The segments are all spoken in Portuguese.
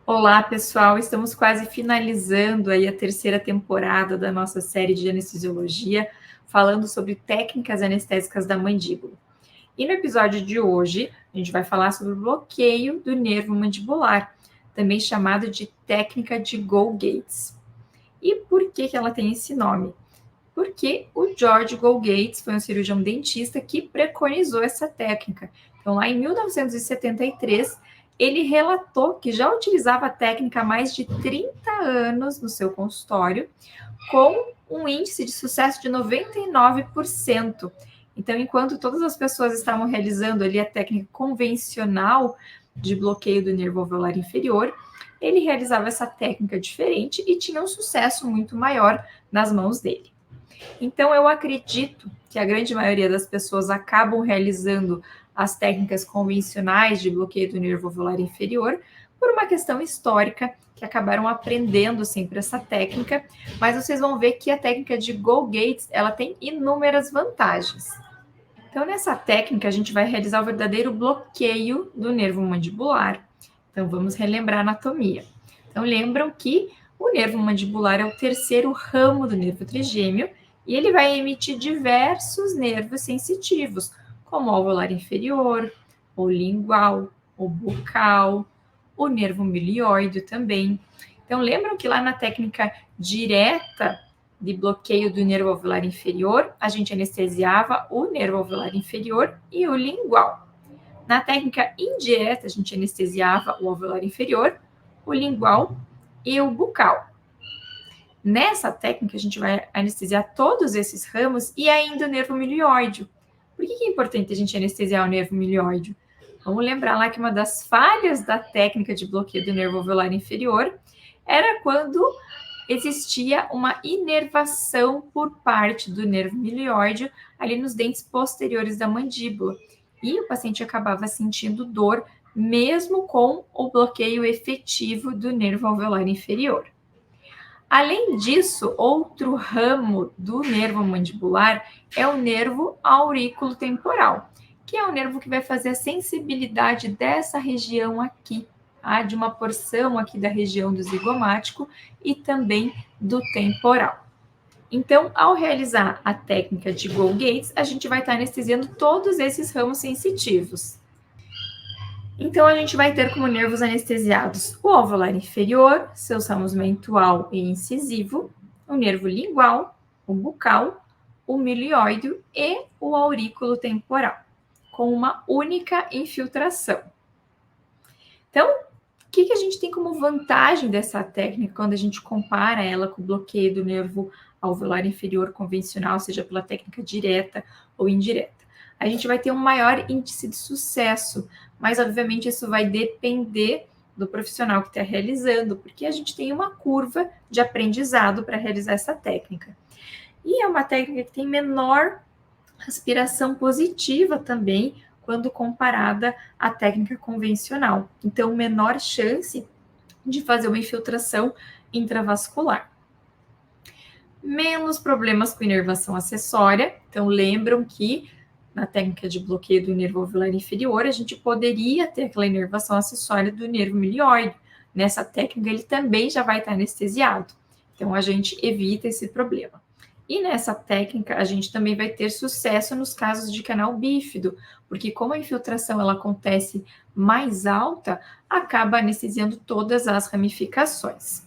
Olá, pessoal. Estamos quase finalizando aí a terceira temporada da nossa série de anestesiologia, falando sobre técnicas anestésicas da mandíbula. E no episódio de hoje, a gente vai falar sobre o bloqueio do nervo mandibular, também chamado de técnica de Gold-Gates. E por que ela tem esse nome? Porque o George Gold-Gates foi um cirurgião dentista que preconizou essa técnica. Então, lá em 1973, ele relatou que já utilizava a técnica há mais de 30 anos no seu consultório, com um índice de sucesso de 99%. Então, enquanto todas as pessoas estavam realizando ali a técnica convencional de bloqueio do nervo alveolar inferior, ele realizava essa técnica diferente e tinha um sucesso muito maior nas mãos dele. Então, eu acredito que a grande maioria das pessoas acabam realizando as técnicas convencionais de bloqueio do nervo alveolar inferior por uma questão histórica, que acabaram aprendendo sempre essa técnica, mas vocês vão ver que a técnica de Gold-Gates, ela tem inúmeras vantagens. Então, nessa técnica, a gente vai realizar o verdadeiro bloqueio do nervo mandibular. Então, vamos relembrar a anatomia. Então, lembram que o nervo mandibular é o terceiro ramo do nervo trigêmeo e ele vai emitir diversos nervos sensitivos, como o alveolar inferior, o lingual, o bucal, o nervo milioide também. Então, lembram que lá na técnica direta de bloqueio do nervo alveolar inferior, a gente anestesiava o nervo alveolar inferior e o lingual. Na técnica indireta, a gente anestesiava o alveolar inferior, o lingual e o bucal. Nessa técnica, a gente vai anestesiar todos esses ramos e ainda o nervo milioide. Por que é importante a gente anestesiar o nervo milioide? Vamos lembrar lá que uma das falhas da técnica de bloqueio do nervo alveolar inferior era quando existia uma inervação por parte do nervo milioide ali nos dentes posteriores da mandíbula. E o paciente acabava sentindo dor mesmo com o bloqueio efetivo do nervo alveolar inferior. Além disso, outro ramo do nervo mandibular é o nervo auriculotemporal, que é o nervo que vai fazer a sensibilidade dessa região aqui, de uma porção aqui da região do zigomático e também do temporal. Então, ao realizar a técnica de Gold-Gates, a gente vai estar anestesiando todos esses ramos sensitivos. Então, a gente vai ter como nervos anestesiados o alveolar inferior, seus ramos mentual e incisivo, o nervo lingual, o bucal, o milioide e o aurículo temporal, com uma única infiltração. Então, o que a gente tem como vantagem dessa técnica quando a gente compara ela com o bloqueio do nervo alveolar inferior convencional, seja pela técnica direta ou indireta? A gente vai ter um maior índice de sucesso, mas obviamente isso vai depender do profissional que está realizando, porque a gente tem uma curva de aprendizado para realizar essa técnica. E é uma técnica que tem menor aspiração positiva também, quando comparada à técnica convencional. Então, menor chance de fazer uma infiltração intravascular. Menos problemas com inervação acessória. Então, lembram que na técnica de bloqueio do nervo alveolar inferior, a gente poderia ter aquela inervação acessória do nervo milioide. Nessa técnica, ele também já vai estar anestesiado. Então, a gente evita esse problema. E nessa técnica, a gente também vai ter sucesso nos casos de canal bífido, porque como a infiltração ela acontece mais alta, acaba anestesiando todas as ramificações.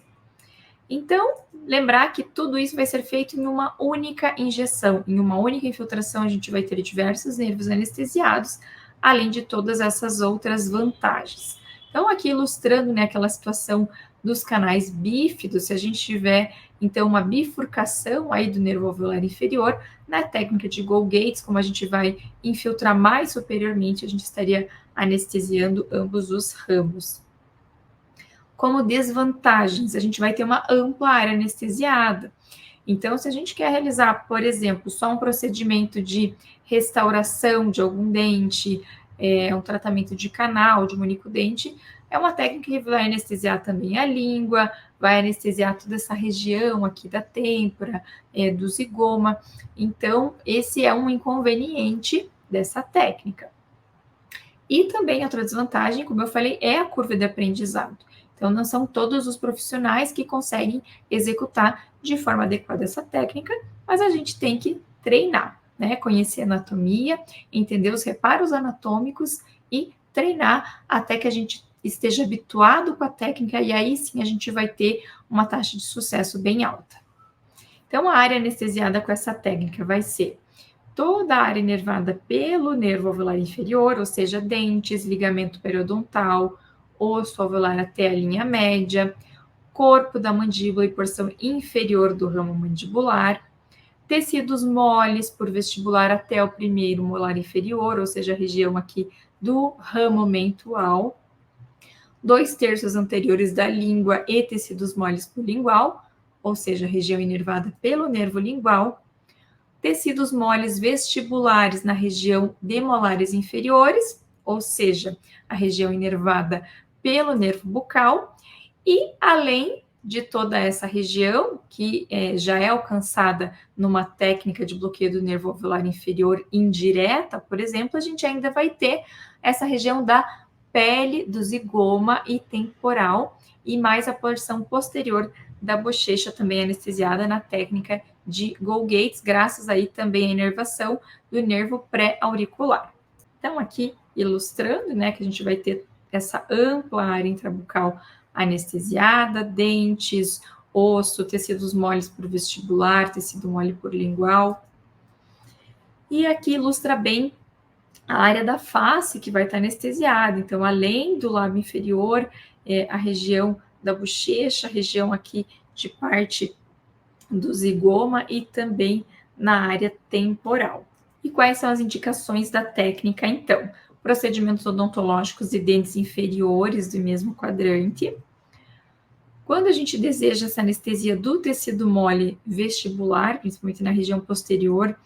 Então, lembrar que tudo isso vai ser feito em uma única injeção, em uma única infiltração, a gente vai ter diversos nervos anestesiados, além de todas essas outras vantagens. Então, aqui ilustrando, né, aquela situação dos canais bífidos, se a gente tiver, então, uma bifurcação aí do nervo alveolar inferior, na técnica de Gold-Gates, como a gente vai infiltrar mais superiormente, a gente estaria anestesiando ambos os ramos. Como desvantagens, a gente vai ter uma ampla área anestesiada. Então, se a gente quer realizar, por exemplo, só um procedimento de restauração de algum dente, um tratamento de canal, de um único dente, é uma técnica que vai anestesiar também a língua, vai anestesiar toda essa região aqui da têmpora, do zigoma. Então, esse é um inconveniente dessa técnica. E também outra desvantagem, como eu falei, é a curva de aprendizado. Então, não são todos os profissionais que conseguem executar de forma adequada essa técnica, mas a gente tem que treinar, né? Conhecer anatomia, entender os reparos anatômicos e treinar até que a gente esteja habituado com a técnica e aí sim a gente vai ter uma taxa de sucesso bem alta. Então, a área anestesiada com essa técnica vai ser toda a área inervada pelo nervo alveolar inferior, ou seja, dentes, ligamento periodontal, osso alveolar até a linha média, corpo da mandíbula e porção inferior do ramo mandibular, tecidos moles por vestibular até o primeiro molar inferior, ou seja, a região aqui do ramo mental, 2/3 anteriores da língua e tecidos moles por lingual, ou seja, a região inervada pelo nervo lingual, tecidos moles vestibulares na região de molares inferiores, ou seja, a região inervada pelo nervo bucal, e além de toda essa região, que já é alcançada numa técnica de bloqueio do nervo alveolar inferior indireta, por exemplo, a gente ainda vai ter essa região da pele, do zigoma e temporal, e mais a porção posterior da bochecha também anestesiada na técnica de Gold-Gates, graças aí também à inervação do nervo pré-auricular. Então, aqui ilustrando, né, que a gente vai ter essa ampla área intrabucal anestesiada, dentes, osso, tecidos moles por vestibular, tecido mole por lingual. E aqui ilustra bem a área da face que vai estar anestesiada. Então, além do lábio inferior, a região da bochecha, a região aqui de parte do zigoma e também na área temporal. E quais são as indicações da técnica, então? Procedimentos odontológicos de dentes inferiores do mesmo quadrante. Quando a gente deseja essa anestesia do tecido mole vestibular, principalmente na região posterior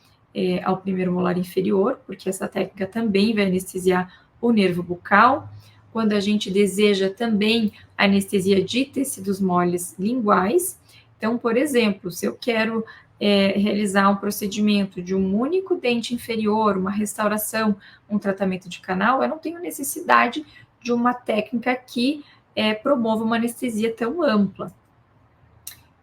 ao primeiro molar inferior, porque essa técnica também vai anestesiar o nervo bucal. Quando a gente deseja também anestesia de tecidos moles linguais. Então, por exemplo, se eu quero realizar um procedimento de um único dente inferior, uma restauração, um tratamento de canal, eu não tenho necessidade de uma técnica que promova uma anestesia tão ampla.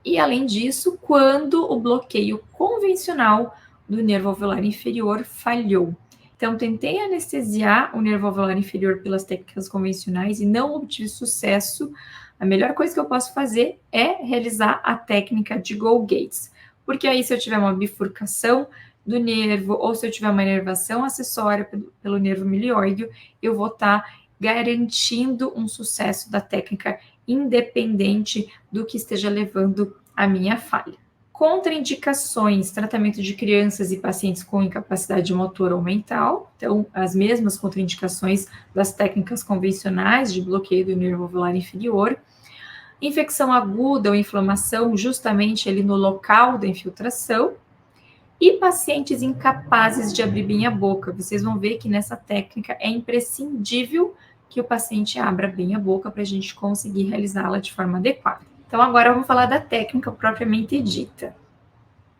E, além disso, quando o bloqueio convencional do nervo alveolar inferior falhou. Então, tentei anestesiar o nervo alveolar inferior pelas técnicas convencionais e não obtive sucesso. A melhor coisa que eu posso fazer é realizar a técnica de Gold-Gates, porque aí se eu tiver uma bifurcação do nervo ou se eu tiver uma inervação acessória pelo nervo milioide, eu vou estar garantindo um sucesso da técnica independente do que esteja levando à minha falha. Contraindicações, tratamento de crianças e pacientes com incapacidade motora ou mental, então as mesmas contraindicações das técnicas convencionais de bloqueio do nervo alveolar inferior, infecção aguda ou inflamação justamente ali no local da infiltração, e pacientes incapazes de abrir bem a boca. Vocês vão ver que nessa técnica é imprescindível que o paciente abra bem a boca para a gente conseguir realizá-la de forma adequada. Então, agora vamos falar da técnica propriamente dita.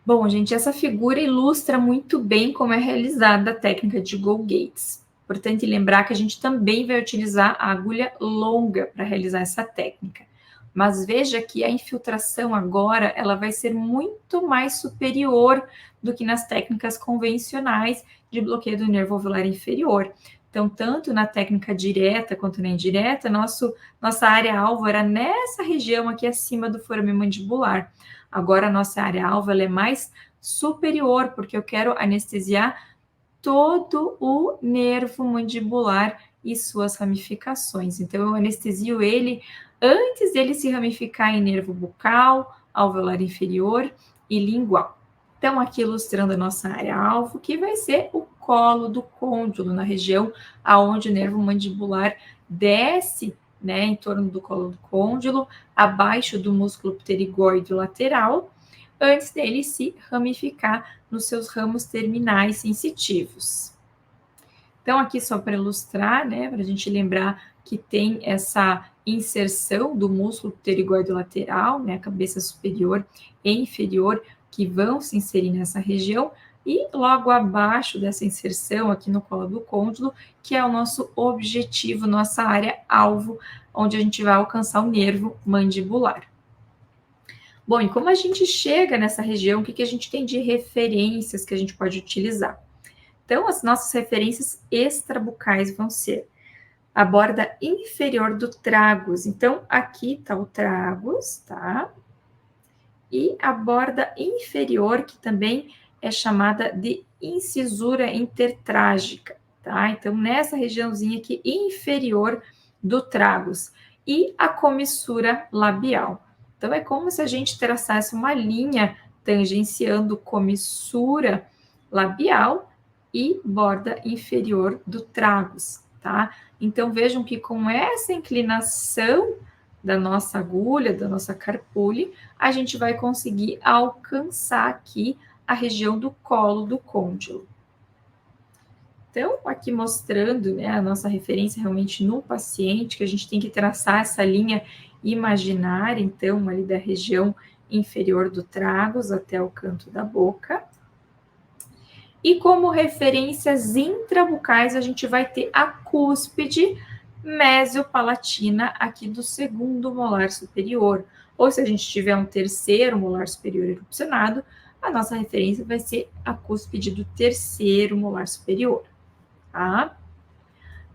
Bom, gente, essa figura ilustra muito bem como é realizada a técnica de Gold-Gates. Importante lembrar que a gente também vai utilizar a agulha longa para realizar essa técnica. Mas veja que a infiltração agora ela vai ser muito mais superior do que nas técnicas convencionais de bloqueio do nervo alveolar inferior. Então, tanto na técnica direta quanto na indireta, nossa área-alvo era nessa região aqui acima do forame mandibular. Agora, a nossa área-alvo é mais superior, porque eu quero anestesiar todo o nervo mandibular e suas ramificações. Então, eu anestesio ele antes dele se ramificar em nervo bucal, alveolar inferior e lingual. Então, aqui ilustrando a nossa área-alvo, que vai ser o colo do côndilo, na região aonde o nervo mandibular desce, né, em torno do colo do côndilo, abaixo do músculo pterigóide lateral, antes dele se ramificar nos seus ramos terminais sensitivos. Então, aqui só para ilustrar, né, para a gente lembrar que tem essa inserção do músculo pterigóide lateral, né, a cabeça superior e inferior, que vão se inserir nessa região, e logo abaixo dessa inserção aqui no colo do côndilo, que é o nosso objetivo, nossa área alvo, onde a gente vai alcançar o nervo mandibular. Bom, e como a gente chega nessa região, o que a gente tem de referências que a gente pode utilizar? Então, as nossas referências extrabucais vão ser a borda inferior do tragus. Então, aqui está o tragus, tá? E a borda inferior, que também é chamada de incisura intertrágica, tá? Então, nessa regiãozinha aqui inferior do tragus. E a comissura labial. Então, é como se a gente traçasse uma linha tangenciando comissura labial e borda inferior do tragus, tá? Então, vejam que com essa inclinação da nossa agulha, da nossa carpule, a gente vai conseguir alcançar aqui a região do colo do côndilo. Então, aqui mostrando, né, a nossa referência realmente no paciente, que a gente tem que traçar essa linha imaginária, então, ali da região inferior do tragus até o canto da boca. E como referências intrabucais, a gente vai ter a cúspide mesiopalatina aqui do segundo molar superior. Ou se a gente tiver um terceiro molar superior erupcionado, a nossa referência vai ser a cúspide do terceiro molar superior, tá?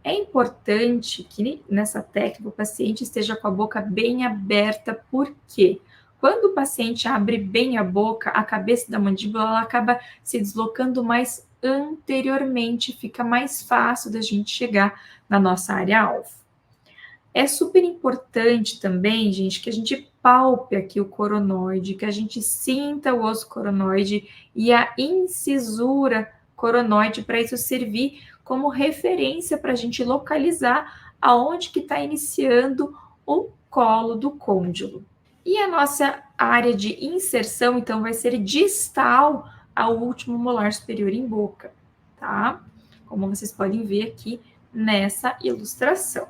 É importante que nessa técnica o paciente esteja com a boca bem aberta, porque quando o paciente abre bem a boca, a cabeça da mandíbula ela acaba se deslocando mais anteriormente, fica mais fácil da gente chegar na nossa área-alvo. É super importante também, gente, que a gente palpe aqui o coronoide, que a gente sinta o osso coronoide e a incisura coronoide, para isso servir como referência para a gente localizar aonde que está iniciando o colo do côndilo. E a nossa área de inserção, então, vai ser distal ao último molar superior em boca, tá? Como vocês podem ver aqui nessa ilustração.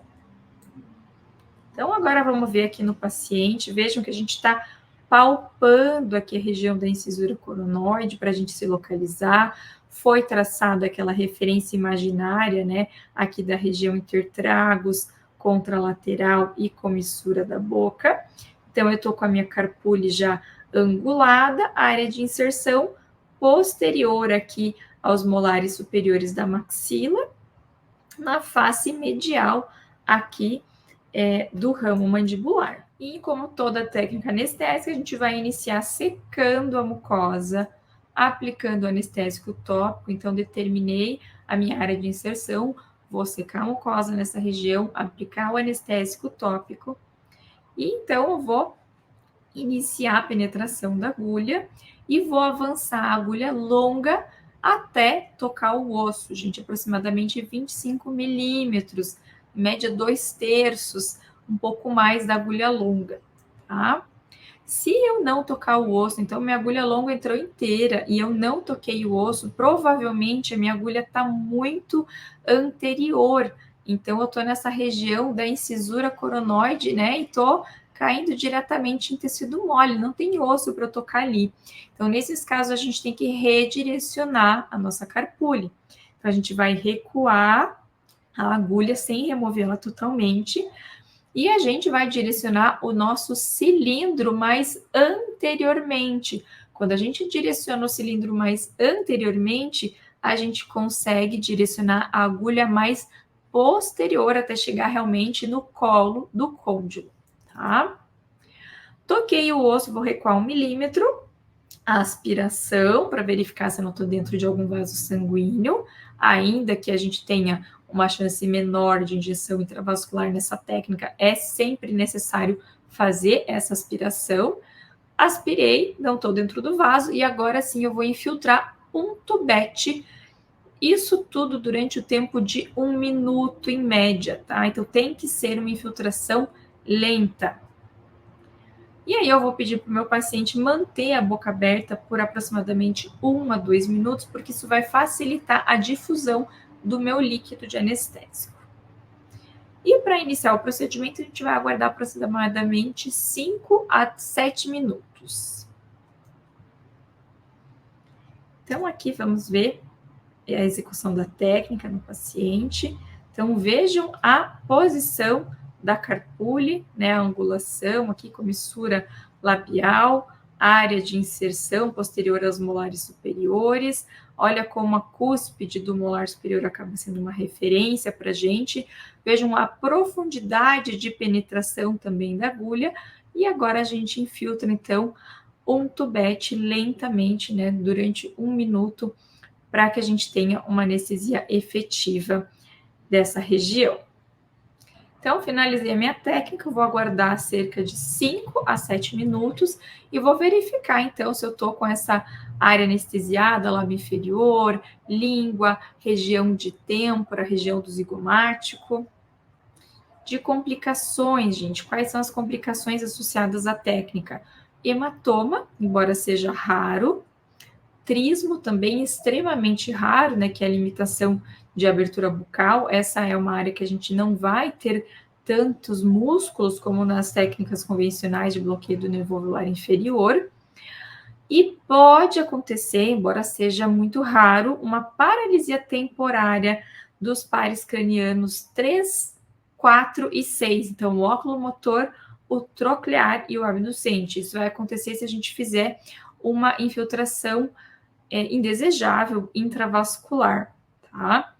Então, agora vamos ver aqui no paciente. Vejam que a gente está palpando aqui a região da incisura coronoide para a gente se localizar. Foi traçada aquela referência imaginária, né? Aqui da região intertragus, contralateral e comissura da boca. Então, eu estou com a minha carpule já angulada, a área de inserção posterior aqui aos molares superiores da maxila, na face medial aqui do ramo mandibular. E como toda técnica anestésica, a gente vai iniciar secando a mucosa, aplicando o anestésico tópico. Então, determinei a minha área de inserção, vou secar a mucosa nessa região, aplicar o anestésico tópico. E então, eu vou iniciar a penetração da agulha e vou avançar a agulha longa até tocar o osso, gente, aproximadamente 25 milímetros, média 2/3, um pouco mais da agulha longa, tá? Se eu não tocar o osso, então minha agulha longa entrou inteira e eu não toquei o osso, provavelmente a minha agulha está muito anterior. Então eu estou nessa região da incisura coronoide, né? E estou caindo diretamente em tecido mole, não tem osso para eu tocar ali. Então, nesses casos, a gente tem que redirecionar a nossa carpule. Então, a gente vai recuar a agulha sem removê-la totalmente e a gente vai direcionar o nosso cilindro mais anteriormente. Quando a gente direciona o cilindro mais anteriormente, a gente consegue direcionar a agulha mais posterior até chegar realmente no colo do côndilo, tá? Toquei o osso, vou recuar 1 milímetro. A aspiração, para verificar se eu não estou dentro de algum vaso sanguíneo, ainda que a gente tenha uma chance menor de injeção intravascular nessa técnica, é sempre necessário fazer essa aspiração. Aspirei, não estou dentro do vaso, e agora sim eu vou infiltrar um tubete. Isso tudo durante o tempo de 1 minuto em média, tá? Então tem que ser uma infiltração lenta. E aí eu vou pedir para o meu paciente manter a boca aberta por aproximadamente 1 a 2 minutos, porque isso vai facilitar a difusão do meu líquido de anestésico. E para iniciar o procedimento, a gente vai aguardar aproximadamente 5 a 7 minutos. Então, aqui vamos ver a execução da técnica no paciente. Então, vejam a posição da carpule, né, a angulação aqui, comissura labial, área de inserção posterior aos molares superiores. Olha como a cúspide do molar superior acaba sendo uma referência para a gente. Vejam a profundidade de penetração também da agulha. E agora a gente infiltra, então, um tubete lentamente, né, durante 1 minuto, para que a gente tenha uma anestesia efetiva dessa região. Então, finalizei a minha técnica, vou aguardar cerca de 5 a 7 minutos e vou verificar, então, se eu estou com essa área anestesiada, lábio inferior, língua, região de têmpora, região do zigomático. De complicações, gente, quais são as complicações associadas à técnica? Hematoma, embora seja raro, trismo também extremamente raro, né, que é a limitação de abertura bucal. Essa é uma área que a gente não vai ter tantos músculos como nas técnicas convencionais de bloqueio do nervo alveolar inferior. E pode acontecer, embora seja muito raro, uma paralisia temporária dos pares cranianos 3, 4 e 6. Então, o óculo motor, o troclear e o abducente. Isso vai acontecer se a gente fizer uma infiltração indesejável intravascular, tá?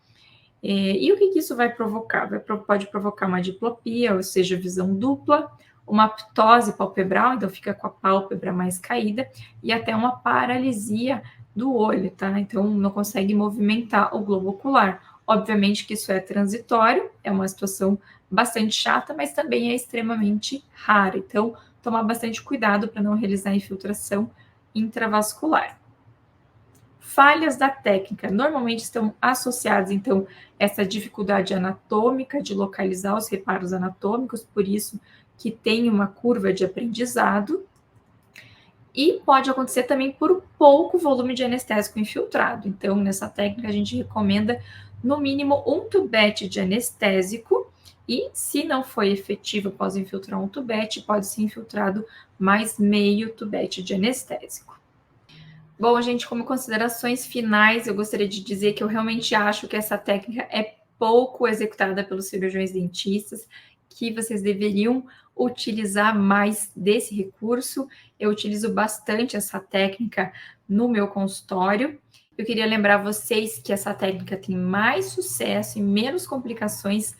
E o que isso vai provocar? Pode provocar uma diplopia, ou seja, visão dupla, uma ptose palpebral, então fica com a pálpebra mais caída, e até uma paralisia do olho, tá? Então não consegue movimentar o globo ocular. Obviamente que isso é transitório, é uma situação bastante chata, mas também é extremamente rara. Então, tomar bastante cuidado para não realizar infiltração intravascular. Falhas da técnica normalmente estão associadas, então, a essa dificuldade anatômica de localizar os reparos anatômicos, por isso que tem uma curva de aprendizado. E pode acontecer também por pouco volume de anestésico infiltrado. Então, nessa técnica, a gente recomenda, no mínimo, um tubete de anestésico. E, se não foi efetivo após infiltrar um tubete, pode ser infiltrado mais meio tubete de anestésico. Bom, gente, como considerações finais, eu gostaria de dizer que eu realmente acho que essa técnica é pouco executada pelos cirurgiões dentistas, que vocês deveriam utilizar mais desse recurso. Eu utilizo bastante essa técnica no meu consultório. Eu queria lembrar vocês que essa técnica tem mais sucesso e menos complicações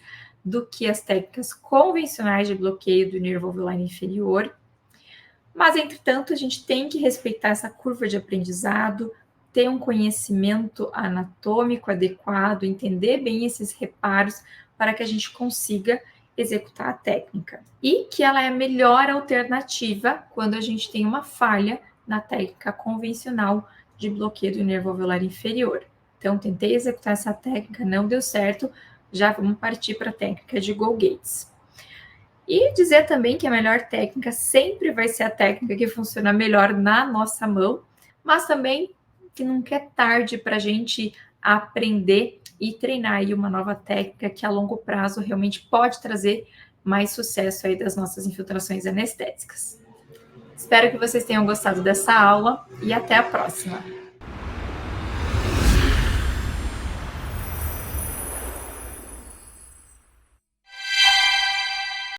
do que as técnicas convencionais de bloqueio do nervo alveolar inferior. Mas, entretanto, a gente tem que respeitar essa curva de aprendizado, ter um conhecimento anatômico adequado, entender bem esses reparos para que a gente consiga executar a técnica. E que ela é a melhor alternativa quando a gente tem uma falha na técnica convencional de bloqueio do nervo alveolar inferior. Então, tentei executar essa técnica, não deu certo, já vamos partir para a técnica de Go-Gates. E dizer também que a melhor técnica sempre vai ser a técnica que funciona melhor na nossa mão, mas também que nunca é tarde para a gente aprender e treinar aí uma nova técnica que a longo prazo realmente pode trazer mais sucesso aí das nossas infiltrações anestésicas. Espero que vocês tenham gostado dessa aula e até a próxima!